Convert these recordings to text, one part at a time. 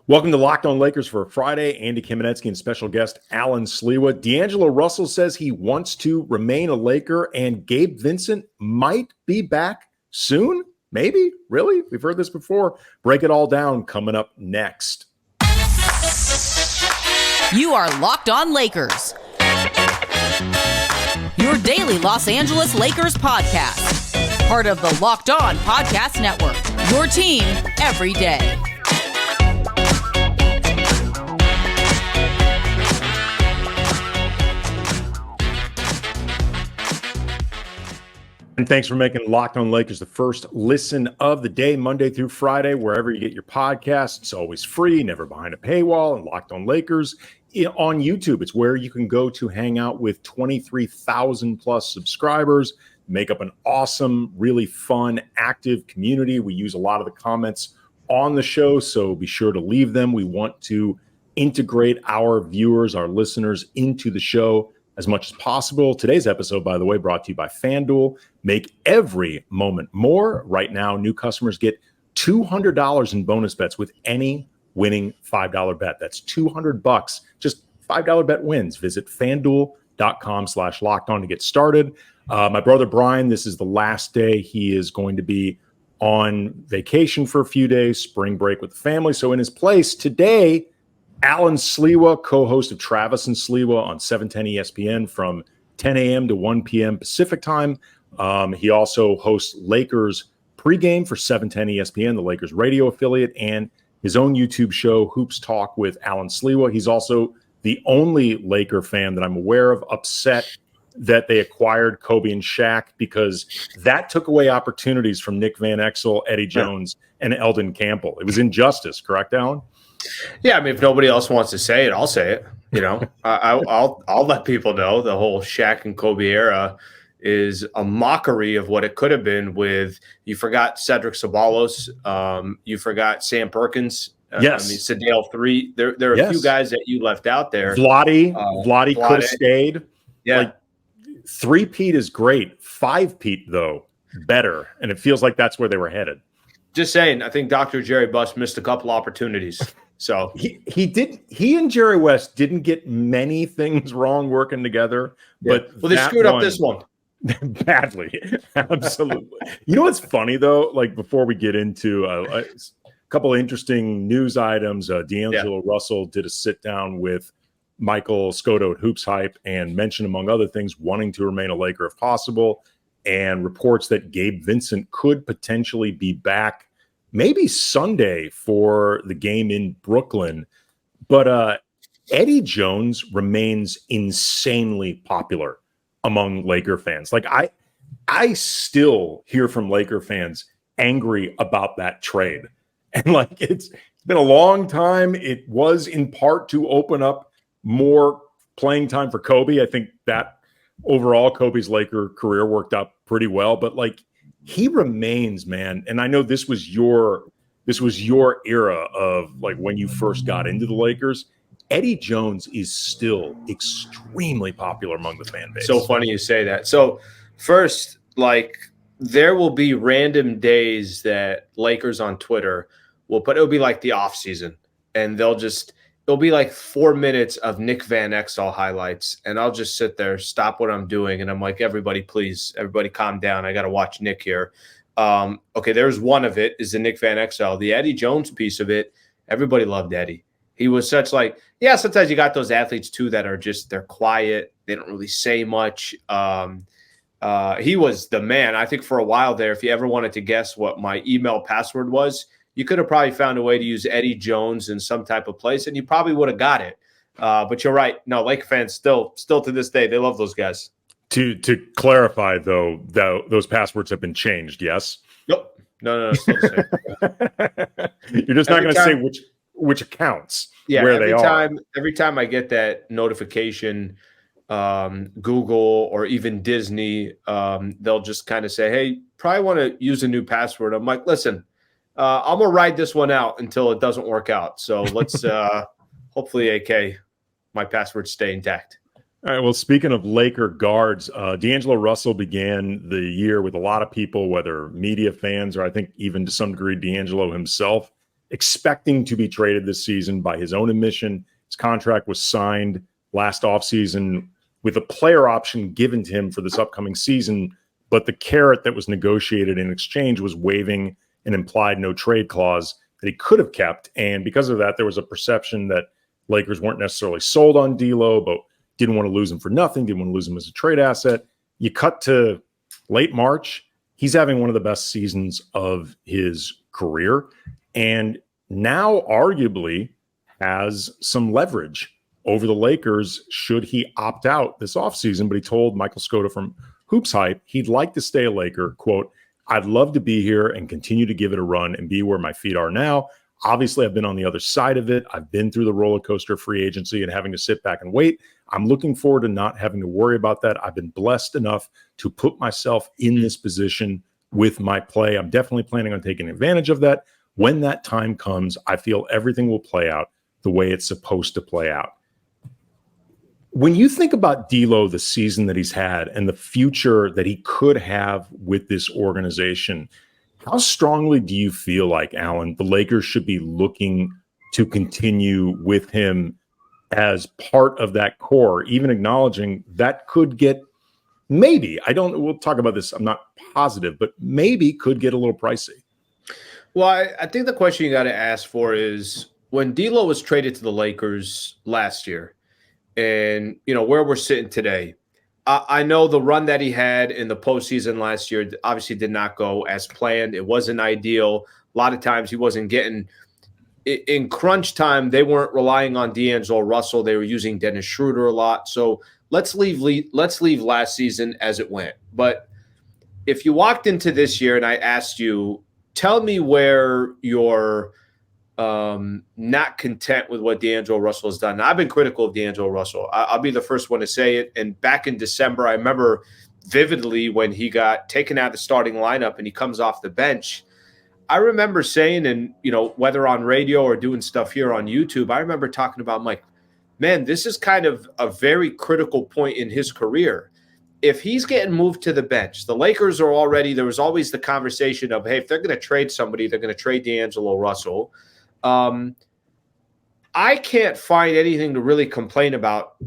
Welcome to Locked On Lakers for a Friday. Andy Kamenetsky and special guest Alan Sliwa. D'Angelo Russell says he wants to remain a Laker, and Gabe Vincent might be back soon. Maybe? Really? We've heard this before. Break it all down coming up next. You are Locked On Lakers, your daily Los Angeles Lakers podcast. Part of the Locked On Podcast Network, your team every day. And thanks for making Locked On Lakers the first listen of the day, Monday through Friday, wherever you get your podcasts. It's always free, never behind a paywall. And Locked On Lakers on YouTube. It's where you can go to hang out with 23,000 plus subscribers, make up an awesome, really fun, active community. We use a lot of the comments on the show, so be sure to leave them. We want to integrate our viewers, our listeners into the show as much as possible. Today's episode, by the way, brought to you by FanDuel. Make every moment more. Right now, new customers get $200 in bonus bets with any winning $5 bet. That's $200. Just $5 bet wins. Visit FanDuel.com/lockedon to get started. My brother Brian, this is the last day. He is going to be on vacation for a few days, spring break with the family. So in his place today, Alan Sliwa, co-host of Travis and Sliwa on 710 ESPN from 10 a.m. to 1 p.m. Pacific time. He also hosts Lakers pregame for 710 ESPN, the Lakers radio affiliate, and his own YouTube show, Hoops Talk with Alan Sliwa. He's also the only Laker fan that I'm aware of upset that they acquired Kobe and Shaq, because that took away opportunities from Nick Van Exel, Eddie Jones, and Eldon Campbell. It was injustice, correct, Alan? Yeah, I mean, if nobody else wants to say it, I'll say it. You know, I'll let people know the whole Shaq and Kobe era is a mockery of what it could have been. With, you forgot Cedric Ceballos, you forgot Sam Perkins. Yes, I mean, Sadale 3. There are a few guys that you left out there. Vlade could have stayed. Yeah, like, 3-peat is great. 5-peat though, better, and it feels like that's where they were headed. Just saying, I think Dr. Jerry Buss missed a couple opportunities. So he and Jerry West didn't get many things wrong working together, but they screwed up this one badly. Absolutely. You know what's funny though? Like, before we get into a couple of interesting news items, D'Angelo Russell did a sit down with Michael Scotto at Hoopshype and mentioned, among other things, wanting to remain a Laker if possible, and reports that Gabe Vincent could potentially be back maybe Sunday for the game in Brooklyn. But Eddie Jones remains insanely popular among Laker fans. Like, I still hear from Laker fans angry about that trade. And like, it's been a long time. It was in part to open up more playing time for Kobe. I think that overall Kobe's Laker career worked out pretty well, but like, he remains, man. And I know this was your era of like when you first got into the Lakers. Eddie Jones is still extremely popular among the fan base. So funny you say that. So first, like, there will be random days that Lakers on Twitter will put, it'll be like the offseason, and it'll be like 4 minutes of Nick Van Exel highlights, and I'll just sit there, stop what I'm doing, and I'm like, everybody calm down. I got to watch Nick here. Okay, there's one of it, is the Nick Van Exel. The Eddie Jones piece of it, everybody loved Eddie. He was such like, yeah, sometimes you got those athletes too that are just, they're quiet. They don't really say much. He was the man. I think for a while there, if you ever wanted to guess what my email password was, you could have probably found a way to use Eddie Jones in some type of place, and you probably would have got it. But you're right. No, Lake fans still to this day, they love those guys. To clarify, though, those passwords have been changed, yes? Nope. No, still the same. You're just not going to say which accounts, where they are. Every time I get that notification, Google or even Disney, they'll just kind of say, hey, probably want to use a new password. I'm like, listen, I'm going to ride this one out until it doesn't work out. So let's hopefully, AK, my passwords stay intact. All right. Well, speaking of Laker guards, D'Angelo Russell began the year with a lot of people, whether media fans or I think even to some degree D'Angelo himself, expecting to be traded this season by his own admission. His contract was signed last offseason with a player option given to him for this upcoming season, but the carrot that was negotiated in exchange was waiving an implied no trade clause that he could have kept. And because of that, there was a perception that Lakers weren't necessarily sold on D'Lo, but didn't want to lose him for nothing, didn't want to lose him as a trade asset. You cut to late March, he's having one of the best seasons of his career, and now arguably has some leverage over the Lakers should he opt out this offseason. But he told Michael Scota from Hoopshype he'd like to stay a Laker. Quote, "I'd love to be here and continue to give it a run and be where my feet are now. Obviously, I've been on the other side of it. I've been through the roller coaster of free agency and having to sit back and wait. I'm looking forward to not having to worry about that. I've been blessed enough to put myself in this position with my play. I'm definitely planning on taking advantage of that. When that time comes, I feel everything will play out the way it's supposed to play out." When you think about D'Lo, the season that he's had and the future that he could have with this organization, how strongly do you feel like, Alan, the Lakers should be looking to continue with him as part of that core, even acknowledging that could get we'll talk about this, I'm not positive, but maybe could get a little pricey? Well, I think the question you got to ask for is when D'Lo was traded to the Lakers last year, and where we're sitting today, I know the run that he had in the postseason last year obviously did not go as planned. It wasn't ideal. A lot of times he wasn't getting in crunch time. They weren't relying on D'Angelo Russell. They were using Dennis Schroeder a lot. So let's leave last season as it went. But if you walked into this year and I asked you, tell me where you're not content with what D'Angelo Russell has done. Now, I've been critical of D'Angelo Russell. I'll be the first one to say it. And back in December, I remember vividly when he got taken out of the starting lineup and he comes off the bench. I remember saying, and whether on radio or doing stuff here on YouTube, I remember talking about, Mike, man, this is kind of a very critical point in his career. If he's getting moved to the bench, the Lakers are already, there was always the conversation of, hey, if they're going to trade somebody, they're going to trade D'Angelo Russell. I can't find anything to really complain about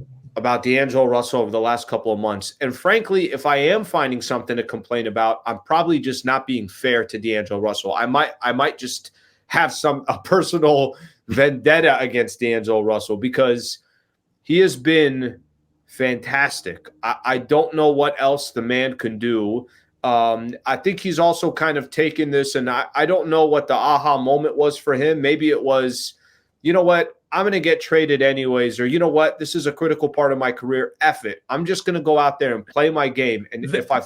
D'Angelo Russell over the last couple of months. And frankly, if I am finding something to complain about, I'm probably just not being fair to D'Angelo Russell. I might just have a personal vendetta against D'Angelo Russell because he has been fantastic. I don't know what else the man can do. I think he's also kind of taken this, and I don't know what the aha moment was for him. Maybe it was, you know what, I'm going to get traded anyways, or you know what, this is a critical part of my career. F it. I'm just going to go out there and play my game. And if I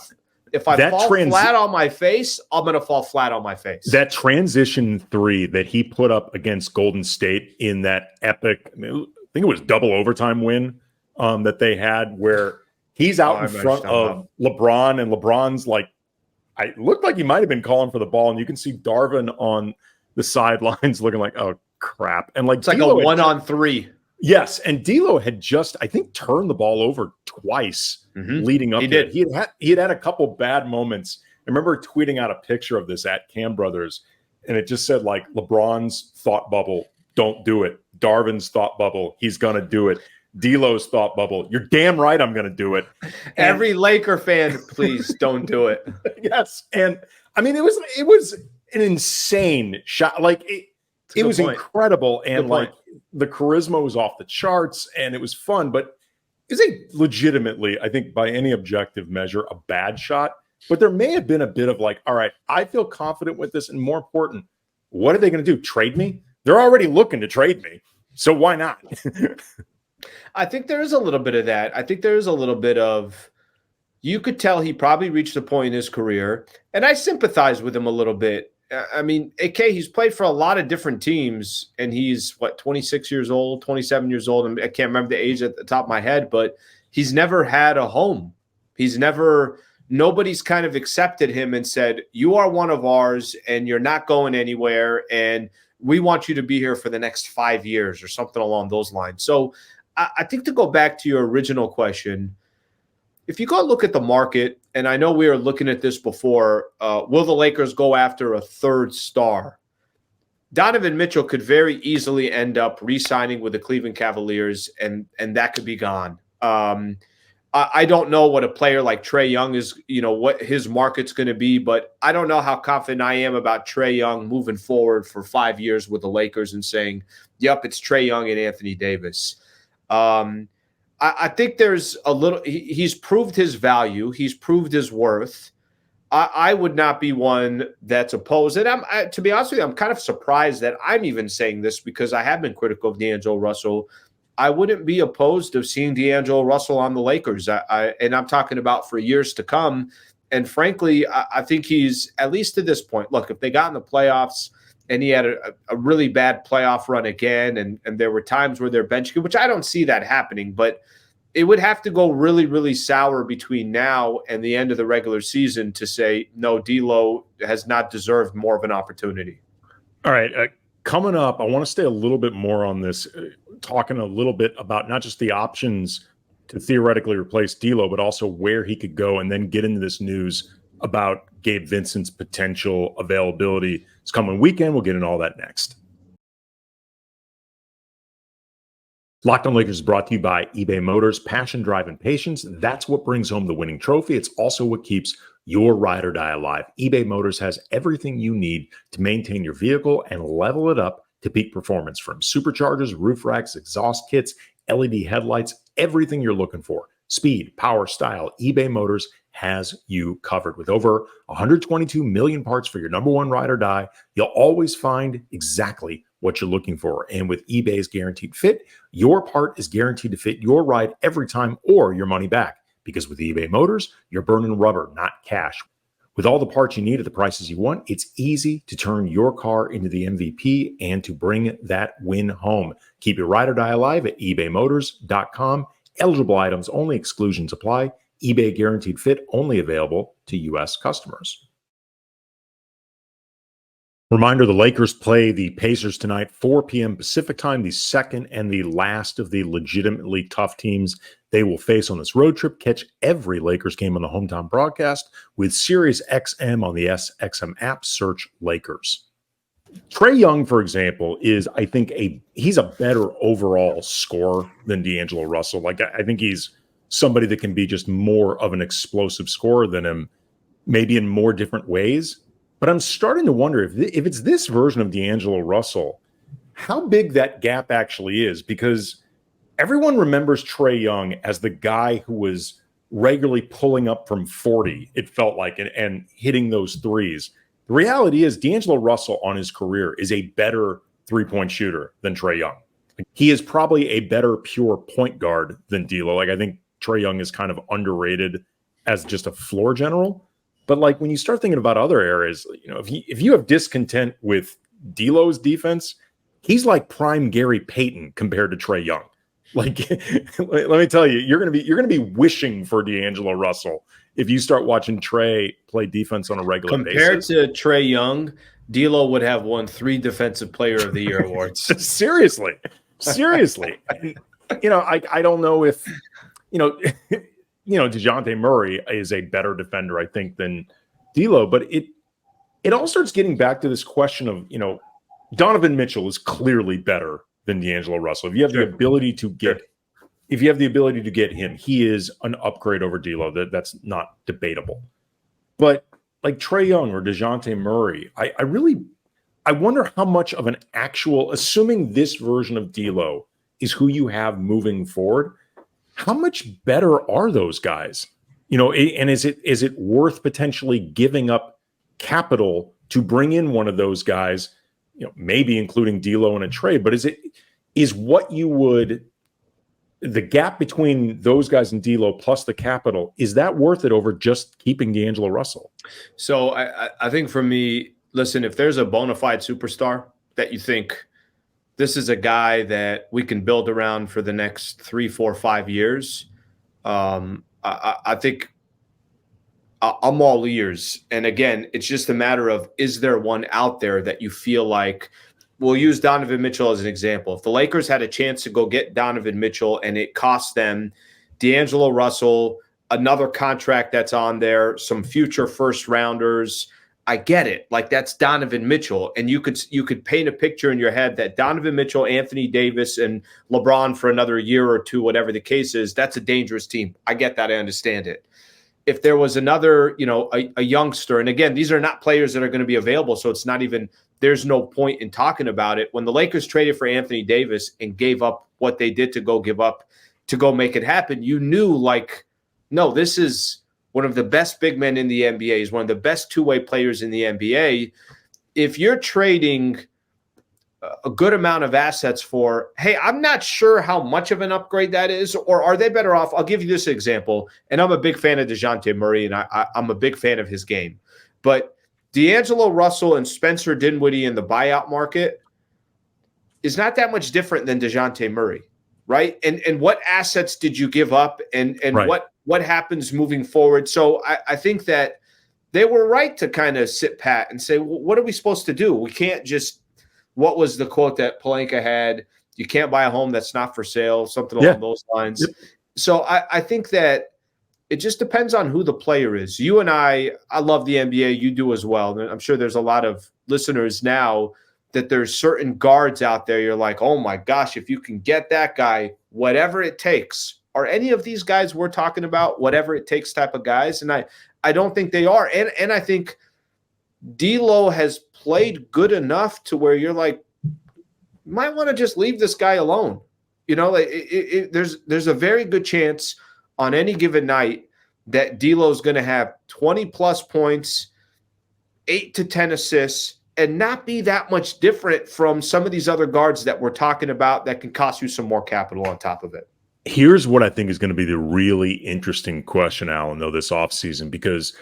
fall flat on my face, I'm going to fall flat on my face. That transition three that he put up against Golden State in that epic, I think it was double overtime win that they had where he's out in front of LeBron, and LeBron's like, I looked like he might have been calling for the ball, and you can see Darvin on the sidelines looking like, oh crap. And like, it's like a 1-on-3. Yes. And D'Lo had just, I think, turned the ball over twice leading up to it. He had a couple bad moments. I remember tweeting out a picture of this at Cam Brothers, and it just said like LeBron's thought bubble, don't do it. Darvin's thought bubble, he's gonna do it. D'Lo's thought bubble, you're damn right I'm gonna do it. Every Laker fan, please don't do it. Yes. And I mean, it was an insane shot. Like it was incredible. And like the charisma was off the charts and it was fun, but is a legitimately, I think by any objective measure, a bad shot. But there may have been a bit of like, all right, I feel confident with this. And more important, what are they going to do? Trade me? They're already looking to trade me. So why not? I think there is a little bit of that. I think there is a little bit of, you could tell he probably reached a point in his career, and I sympathize with him a little bit. I mean, AK, he's played for a lot of different teams, and he's, 26 years old, 27 years old. I can't remember the age at the top of my head, but he's never had a home. Nobody's kind of accepted him and said, you are one of ours, and you're not going anywhere, and we want you to be here for the next 5 years or something along those lines. So I think to go back to your original question, if you go look at the market, and I know we were looking at this before, will the Lakers go after a third star? Donovan Mitchell could very easily end up re-signing with the Cleveland Cavaliers, and that could be gone. I don't know what a player like Trae Young is, what his market's going to be, but I don't know how confident I am about Trae Young moving forward for 5 years with the Lakers and saying, yep, it's Trae Young and Anthony Davis. I think there's a little – he's proved his value. He's proved his worth. I would not be one that's opposed. And to be honest with you, I'm kind of surprised that I'm even saying this because I have been critical of D'Angelo Russell. I wouldn't be opposed to seeing D'Angelo Russell on the Lakers. And I'm talking about for years to come. And frankly, I think he's, at least to this point, look, if they got in the playoffs and he had a really bad playoff run again, and there were times where they're benching, which I don't see that happening, but it would have to go really, really sour between now and the end of the regular season to say, no, D'Lo has not deserved more of an opportunity. All right. Coming up, I want to stay a little bit more on this, talking a little bit about not just the options to theoretically replace D'Lo, but also where he could go, and then get into this news about Gabe Vincent's potential availability this coming weekend. We'll get into all that next. Locked on Lakers is brought to you by eBay Motors. Passion, drive, and patience. That's what brings home the winning trophy. It's also what keeps your ride or die alive. eBay Motors has everything you need to maintain your vehicle and level it up to peak performance, from superchargers, roof racks, exhaust kits, LED headlights, everything you're looking for. Speed, power, style. eBay Motors has you covered. With over 122 million parts for your number one ride or die, you'll always find exactly what you're looking for. And with eBay's Guaranteed Fit, your part is guaranteed to fit your ride every time or your money back. Because with eBay Motors, you're burning rubber, not cash. With all the parts you need at the prices you want, it's easy to turn your car into the MVP and to bring that win home. Keep your ride or die alive at ebaymotors.com. Eligible items only, exclusions apply. eBay Guaranteed Fit only available to U.S. customers. Reminder, the Lakers play the Pacers tonight, 4 p.m. Pacific time, the second and the last of the legitimately tough teams they will face on this road trip. Catch every Lakers game on the hometown broadcast with Sirius XM on the SXM app. Search Lakers. Trae Young, for example, is, I think, he's a better overall scorer than D'Angelo Russell. Like, I think he's somebody that can be just more of an explosive scorer than him, maybe in more different ways. But I'm starting to wonder if it's this version of D'Angelo Russell, how big that gap actually is, because everyone remembers Trae Young as the guy who was regularly pulling up from 40, it felt like, and hitting those threes. The reality is D'Angelo Russell on his career is a better three-point shooter than Trae Young. He is probably a better pure point guard than D'Lo. Like, I think Trae Young is kind of underrated as just a floor general. But like, when you start thinking about other areas, if you have discontent with D'Lo's defense, he's like prime Gary Payton compared to Trae Young. Like, let me tell you, you're gonna be wishing for D'Angelo Russell if you start watching Trae play defense on a regular basis. Compared to Trae Young, D'Lo would have won 3 Defensive Player of the Year awards. Seriously. And, I don't know if DeJounte Murray is a better defender, I think, than D'Lo, but it all starts getting back to this question of, Donovan Mitchell is clearly better than D'Angelo Russell. If you have the ability to get him, he is an upgrade over D'Lo. That's not debatable. But like Trae Young or DeJounte Murray, I wonder how much of an actual, assuming this version of D'Lo is who you have moving forward, how much better are those guys? And is it worth potentially giving up capital to bring in one of those guys, maybe including D'Lo in a trade? But the gap between those guys and D'Lo plus the capital, is that worth it over just keeping D'Angelo Russell? So I think for me, listen, if there's a bona fide superstar that you think this is a guy that we can build around for the next 3, 4, 5 years, I think I'm all ears. And again, it's just a matter of, is there one out there that you feel like, we'll use Donovan Mitchell as an example. If the Lakers had a chance to go get Donovan Mitchell and it cost them D'Angelo Russell, another contract that's on there, some future first rounders, I get it. Like, that's Donovan Mitchell. And you could paint a picture in your head that Donovan Mitchell, Anthony Davis, and LeBron for another year or two, whatever the case is, that's a dangerous team. I get that. I understand it. If there was another, a youngster, and again, these are not players that are going to be available, so it's not even, there's no point in talking about it. When the Lakers traded for Anthony Davis and gave up what they did to go give up, to go make it happen, you knew, like, no, this is one of the best big men in the NBA. He's one of the best two-way players in the NBA. If you're trading a good amount of assets for, hey, I'm not sure how much of an upgrade that is, or are they better off? I'll give you this example, and I'm a big fan of DeJounte Murray, and I'm a big fan of his game. But D'Angelo Russell and Spencer Dinwiddie in the buyout market is not that much different than DeJounte Murray, right? And what assets did you give up, and right. What happens moving forward? So I think that they were right to kind of sit pat and say, well, what are we supposed to do? We can't just, what was the quote that Pelinka had? You can't buy a home that's not for sale, something along those lines. Yep. So I think that it just depends on who the player is. You and I love the NBA. You do as well. I'm sure there's a lot of listeners now that there's certain guards out there. You're like, oh my gosh, if you can get that guy, whatever it takes. Are any of these guys we're talking about whatever it takes type of guys? And I don't think they are. And I think D'Lo has played good enough to where you're like, you might want to just leave this guy alone. There's a very good chance on any given night that D'Lo's going to have 20-plus points, 8 to 10 assists, and not be that much different from some of these other guards that we're talking about that can cost you some more capital on top of it. Here's what I think is going to be the really interesting question, Alan, though, this offseason, because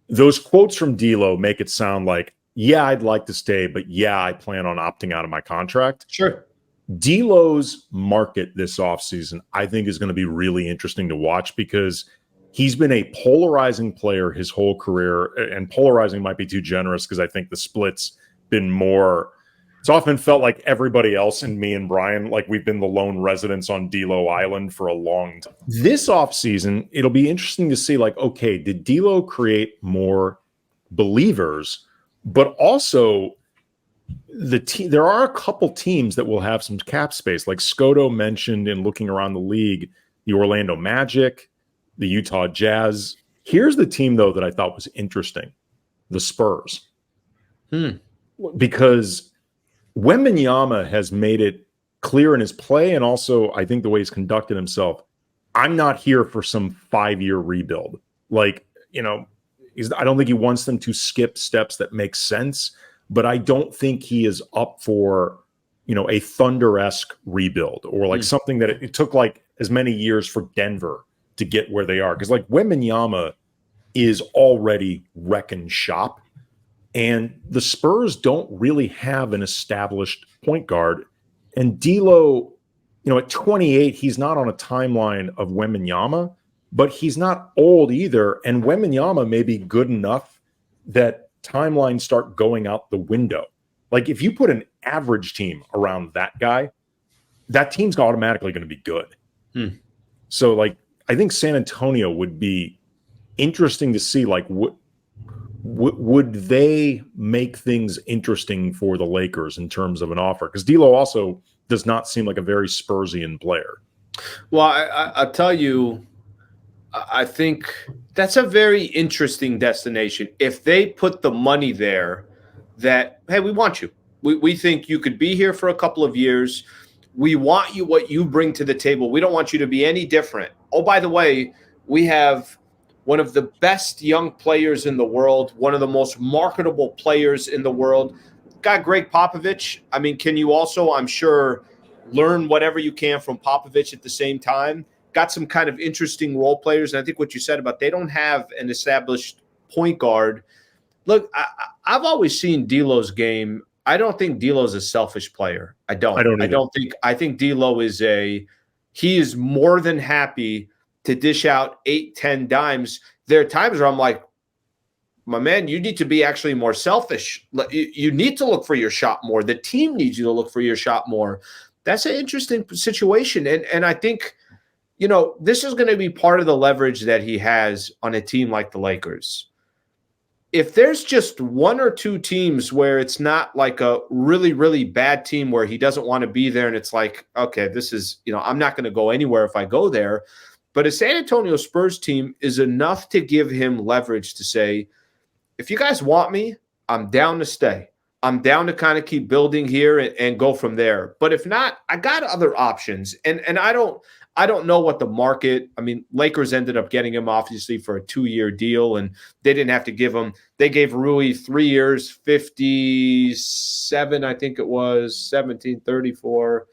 those quotes from D'Lo make it sound like, yeah, I'd like to stay, but yeah, I plan on opting out of my contract. Sure. D'Lo's market this offseason, I think, is going to be really interesting to watch because he's been a polarizing player his whole career, and polarizing might be too generous because I think the split's been more. It's often felt like everybody else and me and Brian, like we've been the lone residents on D'Lo Island for a long time. This offseason, it'll be interesting to see, like, okay, did D'Lo create more believers? But also, there are a couple teams that will have some cap space, like Scoto mentioned in looking around the league, the Orlando Magic, the Utah Jazz. Here's the team, though, that I thought was interesting, the Spurs. Because Wembanyama has made it clear in his play, and also I think the way he's conducted himself, I'm not here for some 5-year rebuild. Like, I don't think he wants them to skip steps that make sense, but I don't think he is up for, a Thunder-esque rebuild or like something that it took like as many years for Denver to get where they are. Because like Wembanyama is already wrecking shop. And the Spurs don't really have an established point guard. And D'Lo, at 28, he's not on a timeline of Wembanyama, but he's not old either. And Wembanyama may be good enough that timelines start going out the window. Like if you put an average team around that guy, that team's automatically going to be good. So like, I think San Antonio would be interesting to see, like, would they make things interesting for the Lakers in terms of an offer? Because D'Lo also does not seem like a very Spursian player. Well, I'll tell you, I think that's a very interesting destination. If they put the money there that, hey, we want you. We think you could be here for a couple of years. We want you, what you bring to the table. We don't want you to be any different. Oh, by the way, we have one of the best young players in the world, one of the most marketable players in the world. Got Greg Popovich. I mean, can you also, I'm sure, learn whatever you can from Popovich at the same time? Got some kind of interesting role players. And I think what you said about they don't have an established point guard. Look, I've always seen D'Lo's game. I don't think D'Lo's a selfish player. I think D'Lo is he is more than happy to dish out 8-10 dimes. There are times where I'm like, my man, you need to be actually more selfish. You need to look for your shot more. The team needs you to look for your shot more. That's an interesting situation. And I think, this is going to be part of the leverage that he has on a team like the Lakers. if there's just one or two teams where it's not like a really, really bad team where he doesn't want to be there and it's like, okay, this is, I'm not going to go anywhere if I go there. But a San Antonio Spurs team is enough to give him leverage to say, if you guys want me, I'm down to stay. I'm down to kind of keep building here and go from there. But if not, I got other options. And I don't know what the market. I mean, Lakers ended up getting him obviously for a 2-year deal, and they didn't have to give him. They gave Rui 3 years, 57, I think it was 1734,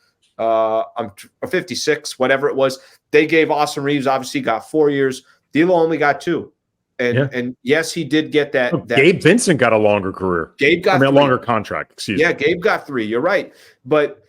56, whatever it was. They gave Austin Reeves, obviously got 4 years. D'Lo only got 2. And yes, he did get that. Gabe Vincent got a longer career. Gabe got a longer contract. Excuse me. Yeah, Gabe got 3. You're right. But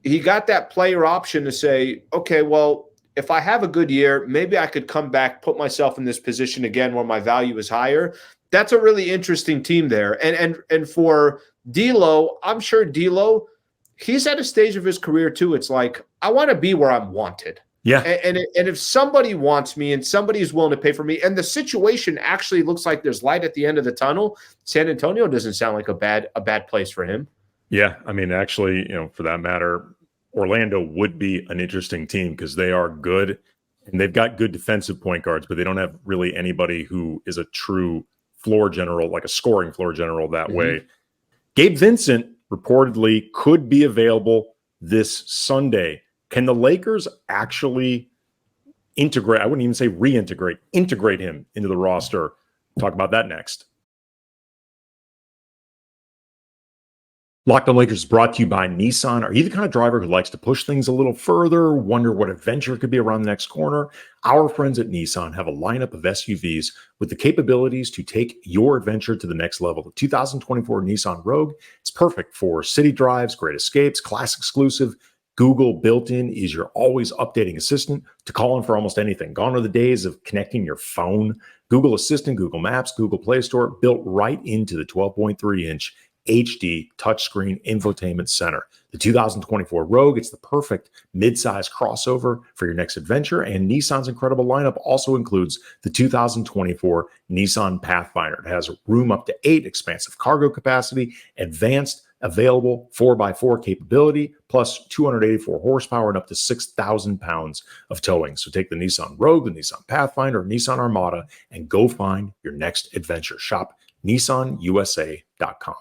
he got that player option to say, okay, well, if I have a good year, maybe I could come back, put myself in this position again where my value is higher. That's a really interesting team there. And for D'Lo, I'm sure D'Lo, he's at a stage of his career too. It's like, I want to be where I'm wanted. Yeah. And if somebody wants me and somebody is willing to pay for me, and the situation actually looks like there's light at the end of the tunnel, San Antonio doesn't sound like a bad place for him. Yeah. I mean, actually, for that matter, Orlando would be an interesting team because they are good and they've got good defensive point guards, but they don't have really anybody who is a true floor general, like a scoring floor general that way. Gabe Vincent reportedly could be available this Sunday. Can the Lakers actually integrate? I wouldn't even say integrate him into the roster. Talk about that next. Locked On Lakers is brought to you by Nissan. Are you the kind of driver who likes to push things a little further, wonder what adventure could be around the next corner? Our friends at Nissan have a lineup of SUVs with the capabilities to take your adventure to the next level. The 2024 Nissan Rogue is perfect for city drives, great escapes, class exclusive. Google built-in is your always updating assistant to call in for almost anything. Gone are the days of connecting your phone. Google Assistant, Google Maps, Google Play Store, built right into the 12.3-inch HD touchscreen infotainment center. The 2024 Rogue, it's the perfect mid-size crossover for your next adventure, and Nissan's incredible lineup also includes the 2024 Nissan Pathfinder. It has room up to 8, expansive cargo capacity, advanced available 4x4 capability, plus 284 horsepower and up to 6,000 pounds of towing. So take the Nissan Rogue, the Nissan Pathfinder, or Nissan Armada, and go find your next adventure. Shop NissanUSA.com.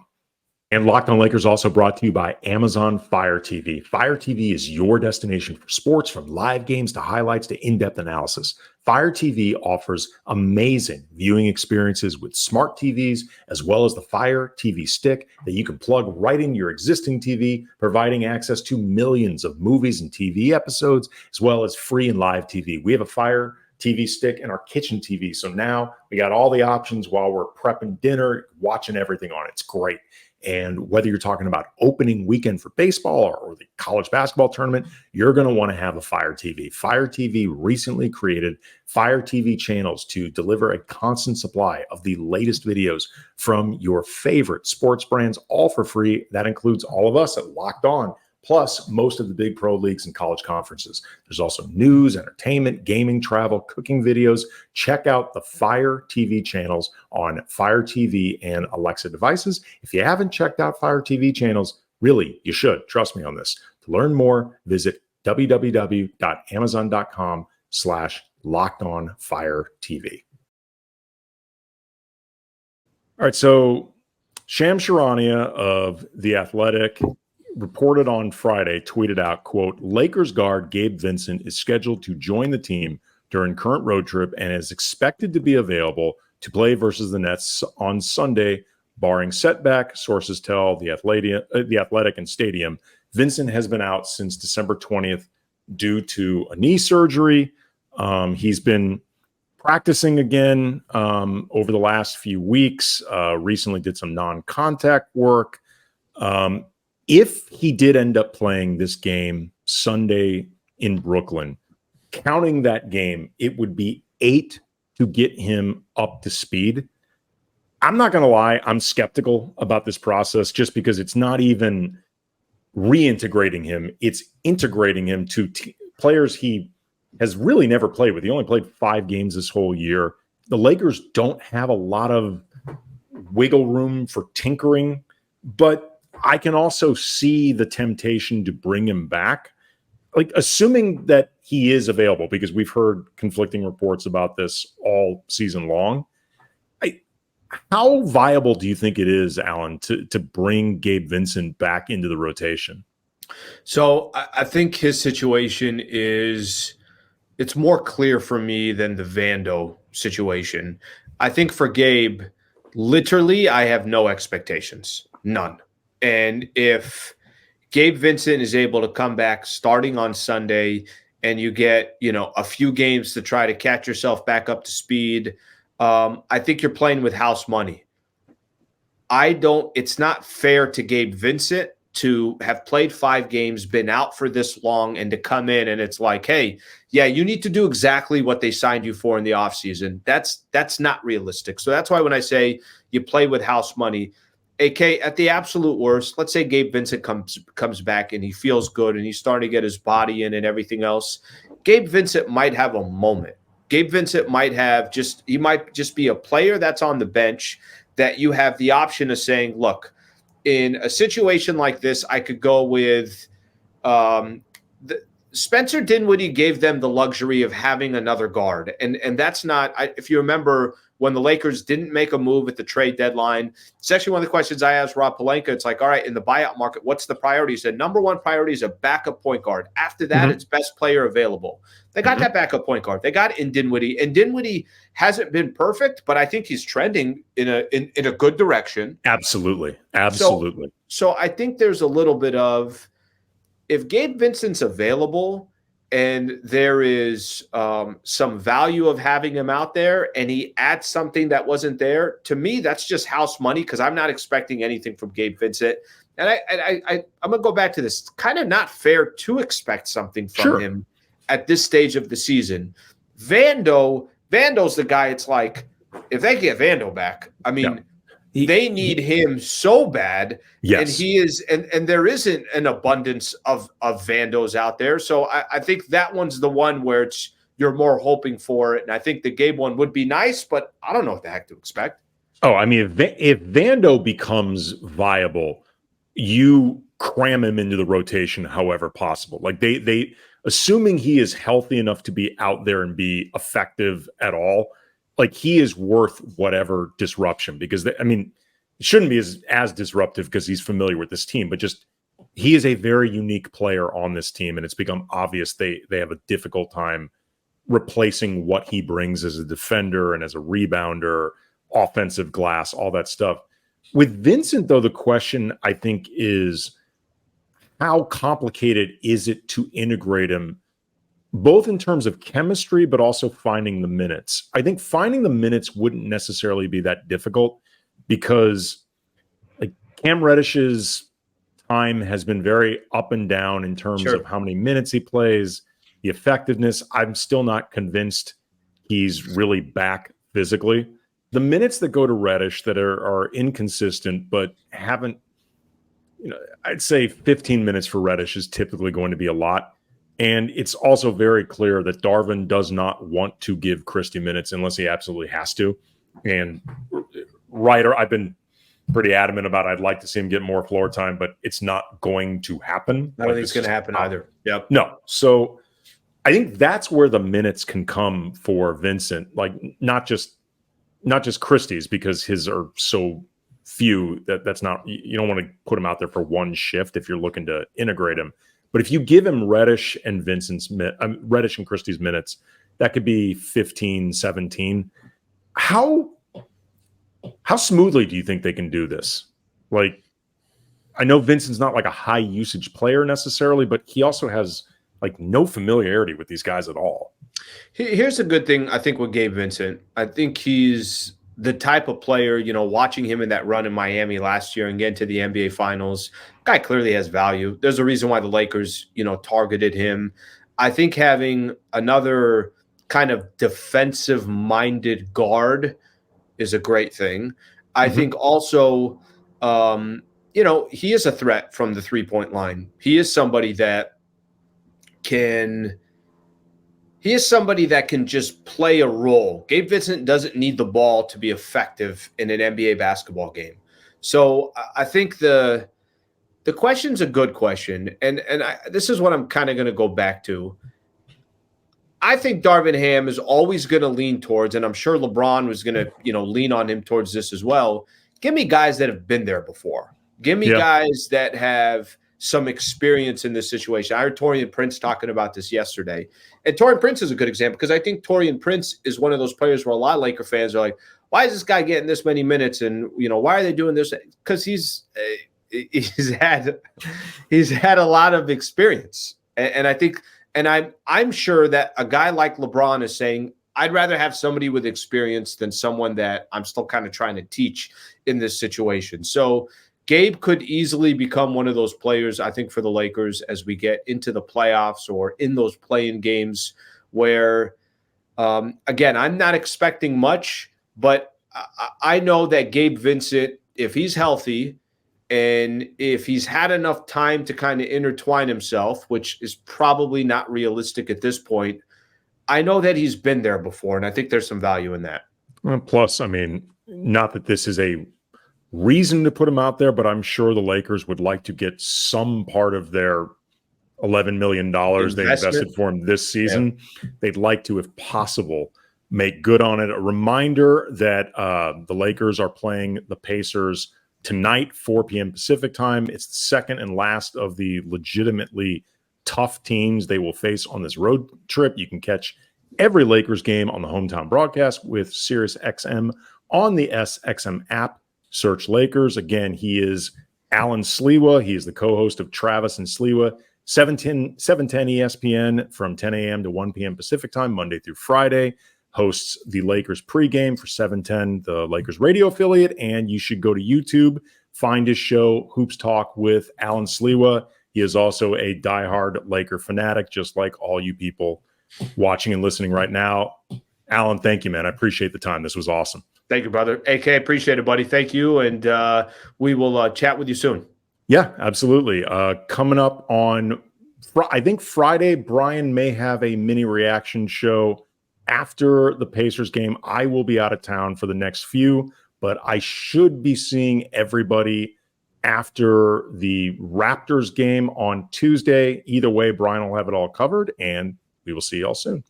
And Locked On Lakers also brought to you by Amazon Fire TV. Fire TV is your destination for sports, from live games to highlights to in-depth analysis. Fire TV offers amazing viewing experiences with smart TVs, as well as the Fire TV stick that you can plug right into your existing TV, providing access to millions of movies and TV episodes, as well as free and live TV. We have a Fire TV stick in our kitchen TV. So now we got all the options while we're prepping dinner, watching everything on it. It's great. And whether you're talking about opening weekend for baseball or the college basketball tournament, you're going to want to have a Fire TV. Fire TV recently created Fire TV channels to deliver a constant supply of the latest videos from your favorite sports brands, all for free. That includes all of us at Locked On, plus most of the big pro leagues and college conferences. There's also news, entertainment, gaming, travel, cooking videos. Check out the Fire TV channels on Fire TV and Alexa devices. If you haven't checked out Fire TV channels, really, you should. Trust me on this. To learn more, visit www.amazon.com/LockedOnFireTV. All right, so Shams Charania of The Athletic reported on Friday, tweeted out, quote, Lakers guard Gabe Vincent is scheduled to join the team during current road trip and is expected to be available to play versus the Nets on Sunday, barring setback. Sources tell The Athletic and Stadium. Vincent has been out since December 20th due to a knee surgery. He's been practicing again over the last few weeks, recently did some non-contact work. If he did end up playing this game Sunday in Brooklyn, counting that game, it would be 8 to get him up to speed. I'm not going to lie, I'm skeptical about this process just because it's not even reintegrating him. It's integrating him to players he has really never played with. He only played 5 games this whole year. The Lakers don't have a lot of wiggle room for tinkering, but I can also see the temptation to bring him back. Like, assuming that he is available, because we've heard conflicting reports about this all season long. How viable do you think it is, Alan, to bring Gabe Vincent back into the rotation? So I think his situation it's more clear for me than the Vando situation. I think for Gabe, literally, I have no expectations, none. And if Gabe Vincent is able to come back starting on Sunday and you get, a few games to try to catch yourself back up to speed, I think you're playing with house money. It's not fair to Gabe Vincent to have played 5 games, been out for this long, and to come in and it's like, hey, yeah, you need to do exactly what they signed you for in the offseason. That's not realistic. So that's why when I say you play with house money, AK, at the absolute worst, let's say Gabe Vincent comes back and he feels good and he's starting to get his body in and everything else. Gabe Vincent might have a moment. Gabe Vincent might just be a player that's on the bench that you have the option of saying, look, in a situation like this, I could go with Spencer Dinwiddie gave them the luxury of having another guard. And that's not – if you remember when the Lakers didn't make a move at the trade deadline, it's actually one of the questions I asked Rob Pelinka. It's like, all right, in the buyout market, what's the priority? He said, number one priority is a backup point guard. After that, it's best player available. They got that backup point guard. They got it in Dinwiddie. And Dinwiddie hasn't been perfect, but I think he's trending in a good direction. Absolutely. So I think there's a little bit of, if Gabe Vincent's available and there is some value of having him out there and he adds something that wasn't there, to me, that's just house money because I'm not expecting anything from Gabe Vincent. And I'm going to go back to this. Kind of not fair to expect something from him at this stage of the season. Vando's the guy, it's like, if they get Vando back, I mean, they need him so bad. Yes. And he is, and there isn't an abundance of Vandos out there. So I think that one's the one where you're more hoping for it. And I think the Gabe one would be nice, but I don't know what the heck to expect. Oh, I mean, if Vando becomes viable, you cram him into the rotation however possible. Like they assuming he is healthy enough to be out there and be effective at all, like he is worth whatever disruption because it shouldn't be as disruptive because he's familiar with this team, but just he is a very unique player on this team. And it's become obvious they have a difficult time replacing what he brings as a defender and as a rebounder, offensive glass, all that stuff. With Vincent, though, the question I think is how complicated is it to integrate him, both in terms of chemistry, but also finding the minutes. I think finding the minutes wouldn't necessarily be that difficult because like Cam Reddish's time has been very up and down in terms of how many minutes he plays, the effectiveness. I'm still not convinced he's really back physically. The minutes that go to Reddish that are inconsistent, but haven't, I'd say 15 minutes for Reddish is typically going to be a lot. And it's also very clear that Darvin does not want to give Christie minutes unless he absolutely has to. And Ryder, I've been pretty adamant about I'd like to see him get more floor time, but it's not going to happen. I don't think it's going to happen either. Yep. No. So I think that's where the minutes can come for Vincent, like not just Christie's because his are so few that's not, you don't want to put him out there for one shift if you're looking to integrate him. But if you give him Reddish and Reddish and Christie's minutes, that could be 15, 17. How smoothly do you think they can do this? Like, I know Vincent's not like a high usage player necessarily, but he also has like no familiarity with these guys at all. Here's a good thing, I think, with Gabe Vincent. I think he's the type of player, watching him in that run in Miami last year and getting to the NBA Finals, guy clearly has value. There's a reason why the Lakers, targeted him. I think having another kind of defensive-minded guard is a great thing. I think also, he is a threat from the three-point line. He is somebody that he is somebody that can just play a role. Gabe Vincent doesn't need the ball to be effective in an NBA basketball game. So I think the question's a good question, and this is what I'm kind of going to go back to. I think Darvin Ham is always going to lean towards, and I'm sure LeBron was going to, lean on him towards this as well. Give me guys that have been there before. Give me guys that have some experience in this situation. I heard Taurean Prince talking about this yesterday. And Taurean Prince is a good example because I think Taurean Prince is one of those players where a lot of Laker fans are like, why is this guy getting this many minutes? And, why are they doing this? Because he's had a lot of experience. And I think – and I'm sure that a guy like LeBron is saying, I'd rather have somebody with experience than someone that I'm still kind of trying to teach in this situation. So Gabe could easily become one of those players, I think, for the Lakers as we get into the playoffs or in those play-in games where, again, I'm not expecting much, but I know that Gabe Vincent, if he's healthy, and if he's had enough time to kind of intertwine himself, which is probably not realistic at this point, I know that he's been there before, and I think there's some value in that. Plus, I mean, not that this is a reason to put him out there, but I'm sure the Lakers would like to get some part of their $11 million they invested for him this season. Yeah. They'd like to, if possible, make good on it. A reminder that the Lakers are playing the Pacers tonight, 4 p.m. Pacific time. It's the second and last of the legitimately tough teams they will face on this road trip. You can catch every Lakers game on the hometown broadcast with SiriusXM on the SXM app. Search Lakers. Again, he is Alan Sliwa. He is the co-host of Travis and Sliwa, 710 ESPN from 10 a.m. to 1 p.m. Pacific time, Monday through Friday. Hosts the Lakers pregame for 710, the Lakers radio affiliate, and you should go to YouTube, find his show, Hoops Talk with Alan Sliwa. He is also a diehard Laker fanatic, just like all you people watching and listening right now. Alan, thank you, man. I appreciate the time. This was awesome. Thank you, brother. AK, appreciate it, buddy. Thank you, and we will chat with you soon. Yeah, absolutely. Coming up on, I think Friday, Brian may have a mini reaction show after the Pacers game. I will be out of town for the next few, but I should be seeing everybody after the Raptors game on Tuesday. Either way, Brian will have it all covered, and we will see y'all soon.